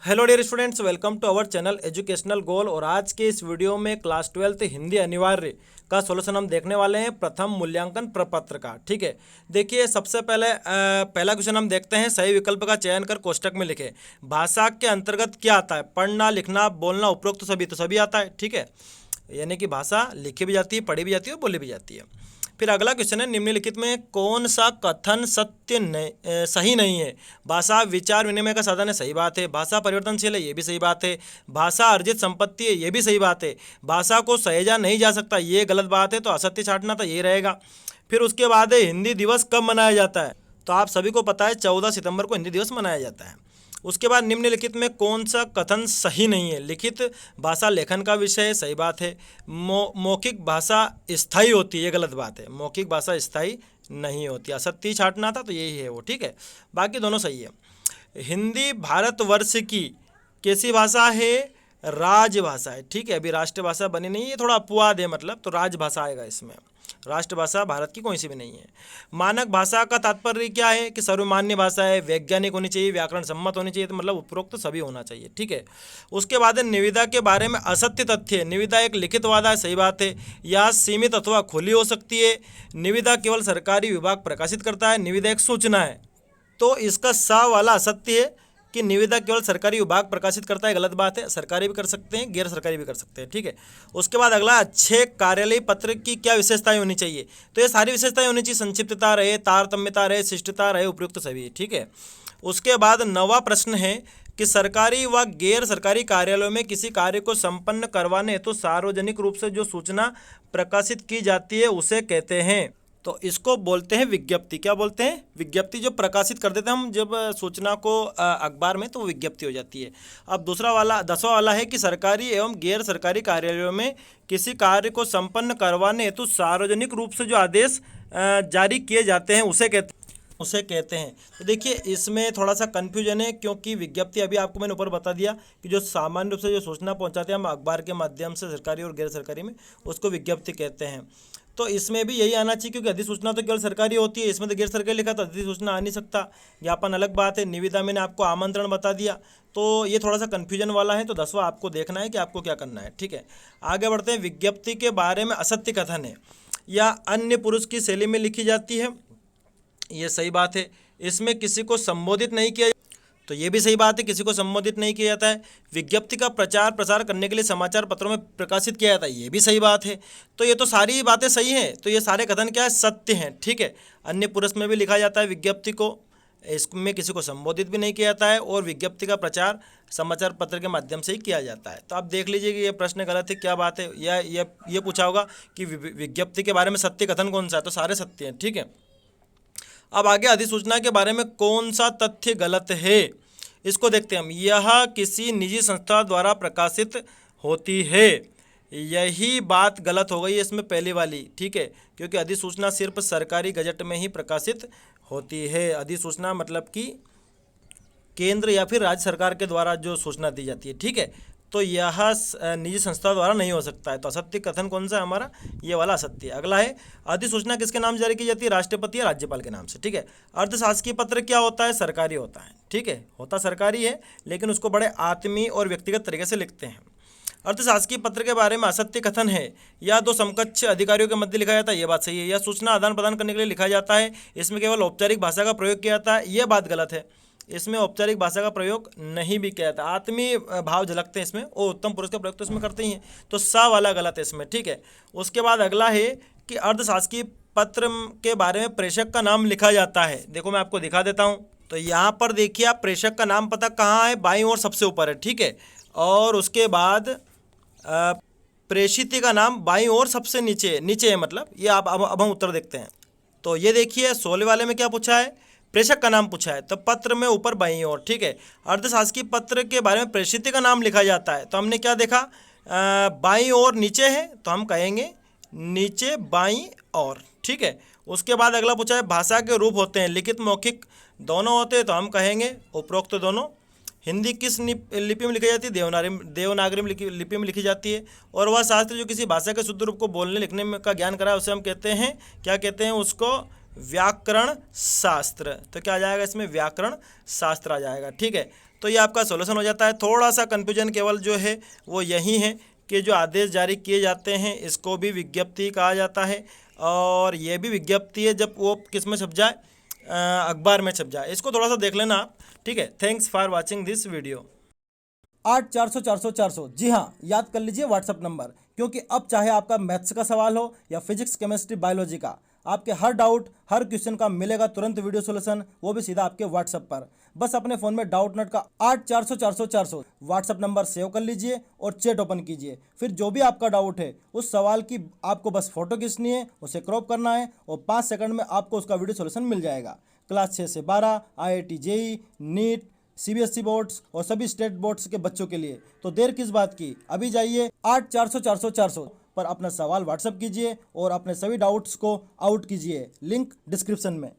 Hello dear students, welcome to our channel educational goal. और आज के इस वीडियो में क्लास 12th हिंदी अनिवार्य का सॉल्यूशन हम देखने वाले हैं प्रथम मूल्यांकन प्रपत्र का। ठीक है, देखिए सबसे पहले पहला क्वेश्चन हम देखते हैं। सही विकल्प का चयन कर कोष्टक में लिखे। भाषा के अंतर्गत क्या आता है? पढ़ना, लिखना, बोलना, उपरोक्त तो सभी आता है। ठीक है, यानी कि भाषा लिखी भी जाती है, पढ़ी भी जाती है और बोली भी जाती है। फिर अगला क्वेश्चन है, निम्नलिखित में कौन सा कथन सत्य नहीं सही नहीं है? भाषा विचार विनिमय का साधन है, सही बात है। भाषा परिवर्तनशील है, ये भी सही बात है। भाषा अर्जित संपत्ति है, ये भी सही बात है। भाषा को सहेजा नहीं जा सकता, ये गलत बात है। तो असत्य छांटना था, ये रहेगा। फिर उसके बाद है, हिंदी दिवस कब मनाया जाता है? तो आप सभी को पता है 14 सितंबर को हिंदी दिवस मनाया जाता है। उसके बाद निम्नलिखित में कौन सा कथन सही नहीं है? लिखित भाषा लेखन का विषय है, सही बात है। मौखिक भाषा स्थायी होती है, ये गलत बात है। मौखिक भाषा स्थायी नहीं होती। असत्य छांटना था, तो यही है वो। ठीक है, बाकी दोनों सही है। हिंदी भारतवर्ष की कैसी भाषा है? राजभाषा है। ठीक है, अभी राष्ट्रभाषा बनी नहीं है, थोड़ा अपवाद है मतलब, तो राजभाषा आएगा इसमें। राष्ट्रभाषा भारत की कोई सी भी नहीं है। मानक भाषा का तात्पर्य क्या है? कि सर्वमान्य भाषा है, वैज्ञानिक होनी चाहिए, व्याकरण सम्मत होनी चाहिए। तो मतलब उपरोक्त सभी होना चाहिए। ठीक है, उसके बाद है निविदा के बारे में असत्य तथ्य है। निविदा एक लिखित वादा है, सही बात है। यह सीमित अथवा खुली हो सकती है। निविदा केवल सरकारी विभाग प्रकाशित करता है। निविदा एक सूचना है, तो इसका सा वाला असत्य है कि निविदा केवल सरकारी विभाग प्रकाशित करता है, गलत बात है। सरकारी भी कर सकते हैं, गैर सरकारी भी कर सकते हैं। ठीक है, उसके बाद अगला, अच्छे कार्यालयी पत्र की क्या विशेषताएं होनी चाहिए? तो ये सारी विशेषताएं होनी चाहिए। संक्षिप्तता रहे, तारतम्यता रहे, शिष्टता रहे, उपयुक्त सभी। ठीक है, उसके बाद नवा प्रश्न है कि सरकारी व गैर सरकारी कार्यालयों में किसी कार्य को संपन्न करवाने हेतु सार्वजनिक रूप से जो सूचना प्रकाशित की जाती है उसे कहते हैं। तो इसको बोलते हैं विज्ञप्ति। क्या बोलते हैं? विज्ञप्ति। जो प्रकाशित कर देते हैं हम जब सूचना को अखबार में, तो वो विज्ञप्ति हो जाती है। अब दूसरा वाला, 10वां वाला है कि सरकारी एवं गैर सरकारी कार्यालयों में किसी कार्य को संपन्न करवाने हेतु सार्वजनिक रूप से जो आदेश जारी किए जाते हैं उसे कहते हैं। तो देखिए इसमें थोड़ा सा कन्फ्यूजन है, क्योंकि विज्ञप्ति अभी आपको मैंने ऊपर बता दिया कि जो सामान्य रूप से जो सूचना पहुंचाते हैं हम अखबार के माध्यम से सरकारी और गैर सरकारी में, उसको विज्ञप्ति कहते हैं। तो इसमें भी यही आना चाहिए, क्योंकि अधिसूचना तो केवल सरकारी होती है, इसमें तो गैर सरकारी लिखा, तो अधिसूचना आ नहीं सकता। ज्ञापन अलग बात है। निविदा मैंने आपको आमंत्रण बता दिया, तो ये थोड़ा सा कन्फ्यूजन वाला है। तो 10वां आपको देखना है कि आपको क्या करना है। ठीक है, आगे बढ़ते हैं। विज्ञप्ति के बारे में असत्य कथन है या अन्य पुरुष की शैली में लिखी जाती है, ये सही बात है। इसमें किसी को संबोधित नहीं किया, तो ये भी सही बात है, किसी को संबोधित नहीं किया जाता है। विज्ञप्ति का प्रचार प्रसार करने के लिए समाचार पत्रों में प्रकाशित किया जाता है, ये भी सही बात है। तो ये तो सारी बातें सही हैं, तो ये सारे कथन क्या है? सत्य हैं। ठीक है, अन्य पुरुष में भी लिखा जाता है विज्ञप्ति को, इसमें किसी को संबोधित भी नहीं किया जाता है, और विज्ञप्ति का प्रचार समाचार पत्र के माध्यम से ही किया जाता है। तो आप देख लीजिए कि ये प्रश्न गलत है, क्या बात है। या ये पूछा होगा कि विज्ञप्ति के बारे में सत्य कथन कौन सा है? तो सारे सत्य हैं। ठीक है, अब आगे अधिसूचना के बारे में कौन सा तथ्य गलत है, इसको देखते हैं हम। यह किसी निजी संस्था द्वारा प्रकाशित होती है, यही बात गलत हो गई है इसमें पहली वाली। ठीक है, क्योंकि अधिसूचना सिर्फ सरकारी गजट में ही प्रकाशित होती है। अधिसूचना मतलब कि केंद्र या फिर राज्य सरकार के द्वारा जो सूचना दी जाती है। ठीक है, तो यह निजी संस्था द्वारा नहीं हो सकता है। तो असत्य कथन कौन सा है हमारा? ये वाला असत्य। अगला है, अधिसूचना किसके नाम से जारी की जाती है? राष्ट्रपति या राज्यपाल के नाम से। ठीक है, अर्धशासकीय पत्र क्या होता है? सरकारी होता है। ठीक है, होता सरकारी है, लेकिन उसको बड़े आत्मीय और व्यक्तिगत तरीके से लिखते हैं। अर्थशासकीय पत्र के बारे में असत्य कथन है, या दो समकक्ष अधिकारियों के मध्य लिखा जाता है, ये बात सही है। या सूचना आदान प्रदान करने के लिए लिखा जाता है, इसमें केवल औपचारिक भाषा का प्रयोग किया जाता है, ये बात गलत है। इसमें औपचारिक भाषा का प्रयोग नहीं भी किया जाता। आत्मीय भाव झलकते हैं इसमें, और उत्तम पुरुष का प्रयोग तो इसमें करते ही हैं। तो सा वाला गलत है इसमें। ठीक है, उसके बाद अगला है कि अर्धशासकीय पत्र के बारे में प्रेषक का नाम लिखा जाता है। देखो मैं आपको दिखा देता हूँ। तो यहाँ पर देखिए आप, प्रेषक का नाम पता कहाँ है? बाईं ओर सबसे ऊपर है। ठीक है, और उसके बाद प्रेषित का नाम बाईं ओर सबसे नीचे है, मतलब ये आप अब हम उत्तर देखते हैं। तो ये देखिए 16 वाले में क्या पूछा है? प्रेषक का नाम पूछा है, तो पत्र में ऊपर बाईं ओर। ठीक है, अर्धशासकीय पत्र के बारे में प्रेषित का नाम लिखा जाता है, तो हमने क्या देखा? बाईं ओर नीचे है, तो हम कहेंगे नीचे बाईं ओर। ठीक है, उसके बाद अगला पूछा है, भाषा के रूप होते हैं, लिखित मौखिक दोनों होते हैं, तो हम कहेंगे उपरोक्त दोनों। हिंदी किस लिपि में लिखी जाती है? देवनागरी लिपि में लिखी जाती है। और वह शास्त्र जो किसी भाषा के शुद्ध रूप को बोलने लिखने में का ज्ञान कराए, उसे हम कहते हैं, क्या कहते हैं उसको? व्याकरण शास्त्र। तो क्या आ जाएगा इसमें? व्याकरण शास्त्र आ जाएगा। ठीक है, तो ये आपका सॉल्यूशन हो जाता है। थोड़ा सा कन्फ्यूजन केवल जो है वो यही है कि जो आदेश जारी किए जाते हैं इसको भी विज्ञप्ति कहा जाता है, और ये भी विज्ञप्ति है जब वो किस में छप जाए, अखबार में छप जाए। इसको थोड़ा सा देख लेना आप, ठीक है। Thanks for watching this video. 8400 जी हाँ, याद कर लीजिए व्हाट्सअप नंबर, क्योंकि अब चाहे आपका मैथ्स का सवाल हो या फिजिक्स केमिस्ट्री बायोलॉजी का, आपके हर डाउट हर क्वेश्चन का मिलेगा तुरंत वीडियो सोल्यूशन, वो भी सीधा आपके व्हाट्सएप पर। बस अपने फ़ोन में डाउट नट का 8400 व्हाट्सअप नंबर सेव कर लीजिए और चैट ओपन कीजिए। फिर जो भी आपका डाउट है उस सवाल की आपको बस फोटो खींचनी है, उसे क्रॉप करना है और 5 सेकंड में आपको उसका वीडियो सोल्यूशन मिल जाएगा। क्लास 6 से 12, IIT JEE, NEET, CBSE boards और सभी स्टेट बोर्ड्स के बच्चों के लिए। तो देर किस बात की, अभी जाइए 8400 पर अपना सवाल व्हाट्सएप कीजिए और अपने सभी डाउट्स को आउट कीजिए। लिंक डिस्क्रिप्शन में।